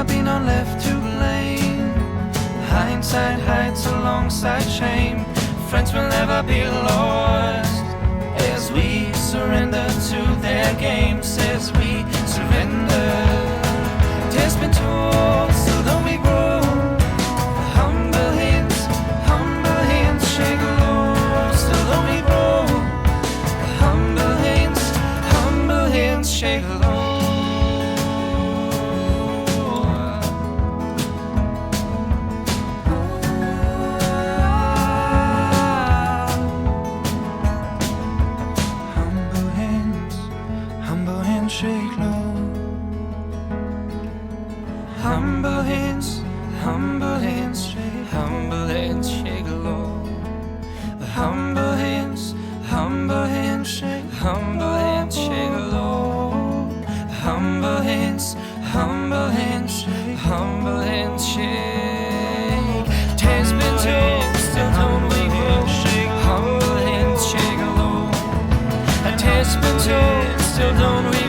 never be none left to blame. Hindsight hides alongside shame. Friends will never be lost as we surrender to their games, as we surrender. It has been told, so don't we grow. Humble hands shake low. Still don't we grow. Humble hands shake low. Shake low. Humble hands shake low. Humble hands shake low. Humble hands shake. It has been told, still don't we grow. Humble hands shake low. It has been told, still don't we